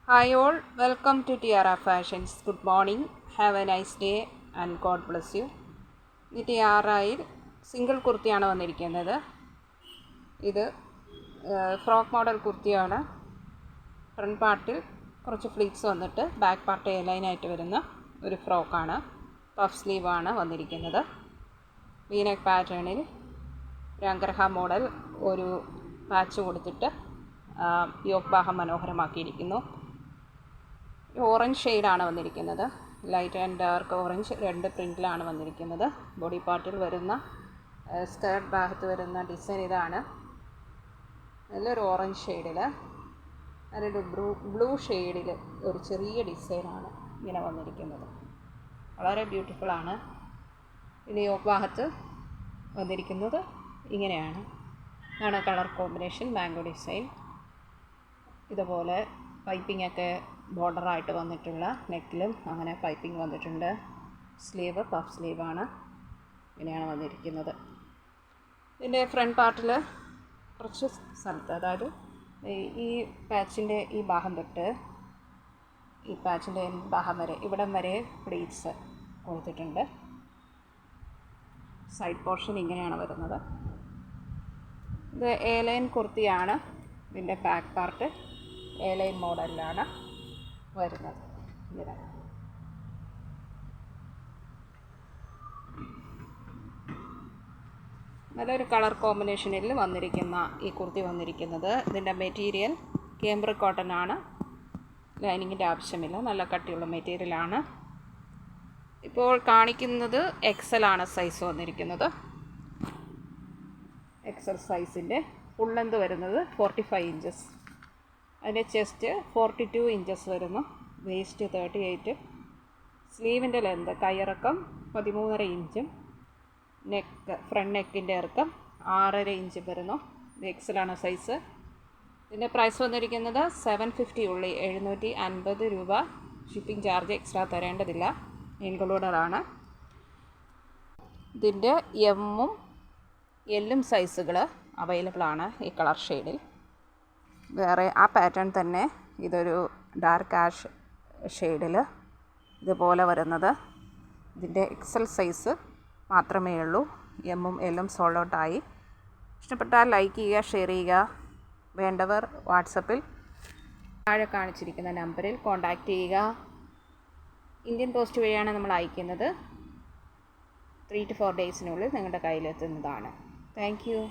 Hi all, welcome to Tiara Fashions. Good morning, have a nice day and God bless you. ഈ ടിയാറയിൽ single കുർത്തിയാണ് വന്നിരിക്കുന്നത്. ഇത് frock model കുർത്തിയാണ്. Front പാർട്ടിൽ കുറച്ച് ഫ്ലീറ്റ്സ് വന്നിട്ട് ബാക്ക് പാർട്ട് എ ലൈനായിട്ട് വരുന്ന ഒരു ഫ്രോക്കാണ്. പഫ് സ്ലീവാണ് വന്നിരിക്കുന്നത്. വീനെക്ക് പാറ്റേണിൽ ഒരു അഗ്രഹ മോഡൽ ഒരു പാച്ച് കൊടുത്തിട്ട് യോക്ക് ഭാഗം മനോഹരമാക്കിയിരിക്കുന്നു. ഓറഞ്ച് ഷെയ്ഡാണ് വന്നിരിക്കുന്നത്. ലൈറ്റ് ആൻഡ് ഡാർക്ക് ഓറഞ്ച് രണ്ട് പ്രിൻറ്റിലാണ് വന്നിരിക്കുന്നത്. ബോഡി പാർട്ടിൽ വരുന്ന സ്കേർട്ട് ഭാഗത്ത് വരുന്ന ഡിസൈൻ ഇതാണ്. നല്ലൊരു ഓറഞ്ച് ഷെയ്ഡിൽ നല്ലൊരു ബ്ലൂ ഷെയ്ഡിൽ ഒരു ചെറിയ ഡിസൈനാണ് ഇങ്ങനെ വന്നിരിക്കുന്നത്. വളരെ ബ്യൂട്ടിഫുള്ളാണ്. ഇനി യോക്ക് ഭാഗത്ത് വന്നിരിക്കുന്നത് ഇങ്ങനെയാണ്. ഇതാണ് കളർ കോമ്പിനേഷൻ, മാംഗോ ഡിസൈൻ. ഇതുപോലെ പൈപ്പിംഗ് ഒക്കെ ബോർഡറായിട്ട് വന്നിട്ടുള്ള നെക്കിലും അങ്ങനെ പൈപ്പിംഗ് വന്നിട്ടുണ്ട്. സ്ലീവ് പഫ് സ്ലീവാണ്. ഇങ്ങനെയാണ് വന്നിരിക്കുന്നത്. ഇതിൻ്റെ ഫ്രണ്ട് പാർട്ടിൽ കുറച്ച് സ്ഥലത്ത്, അതായത് ഈ പാച്ചിൻ്റെ ഈ ഭാഗം തൊട്ട് ഈ പാച്ചിൻ്റെ ഭാഗം വരെ ഇവിടം വരെ പ്ലീറ്റ്സ് കൊടുത്തിട്ടുണ്ട്. സൈഡ് പോർഷൻ ഇങ്ങനെയാണ് വരുന്നത്. ഇത് എ ലൈൻ കുർത്തിയാണ്. ഇതിൻ്റെ ബാക്ക് പാർട്ട് എ ലൈൻ മോഡലിലാണ് വരുന്നത്. ഇങ്ങനെ നല്ലൊരു കളർ കോമ്പിനേഷനിൽ വന്നിരിക്കുന്ന ഈ കുർത്തി വന്നിരിക്കുന്നത്. ഇതിൻ്റെ മെറ്റീരിയൽ കേംബ്രിക് കോട്ടൺ ആണ്. ലൈനിങ്ങിൻ്റെ ആവശ്യമില്ല, നല്ല കട്ടിയുള്ള മെറ്റീരിയലാണ്. ഇപ്പോൾ കാണിക്കുന്നത് XL ആണ് സൈസ് വന്നിരിക്കുന്നത്. XL സൈസിൻ്റെ ഫുൾ ലെന്ത് വരുന്നത് 45 ഇഞ്ചസ്. അതിൻ്റെ ചെസ്റ്റ് 42 ഇഞ്ചസ് വരുന്നു. വേസ്റ്റ് 38. സ്ലീവിൻ്റെ ലെന്ത് കൈയിറക്കം 13.5 ഇഞ്ചും നെക്ക് ഫ്രണ്ട് നെക്കിൻ്റെ ഇറക്കം 6.5 ഇഞ്ച് വരുന്നു. ഇത് XL ആണ് സൈസ്. ഇതിൻ്റെ പ്രൈസ് വന്നിരിക്കുന്നത് 750 ഉള്ളി, 750 രൂപ. ഷിപ്പിംഗ് ചാർജ് എക്സ്ട്രാ തരേണ്ടതില്ല, ഇൻക്ലൂഡഡ് ആണ്. ഇതിൻ്റെ എമ്മും എല്ലും സൈസുകൾ അവൈലബിൾ ആണ് ഈ കളർ ഷെയ്ഡിൽ. വേറെ ആ പാറ്റേൺ തന്നെ ഇതൊരു ഡാർക്ക് ആഷ് ഷെയ്ഡിൽ ഇതുപോലെ വരുന്നത്. ഇതിൻ്റെ XL സൈസ് മാത്രമേ ഉള്ളൂ. എമ്മും എല്ലും സോൾഡ് ഔട്ടായി. ഇഷ്ടപ്പെട്ടാൽ ലൈക്ക് ചെയ്യുക, ഷെയർ ചെയ്യുക. വേണ്ടവർ വാട്സപ്പിൽ താഴെ കാണിച്ചിരിക്കുന്ന നമ്പറിൽ കോൺടാക്റ്റ് ചെയ്യുക. ഇന്ത്യൻ പോസ്റ്റ് വഴിയാണ് നമ്മൾ അയക്കുന്നത്. 3 to 4 ഡേയ്സിനുള്ളിൽ നിങ്ങളുടെ കയ്യിലെത്തുന്നതാണ്. Thank you.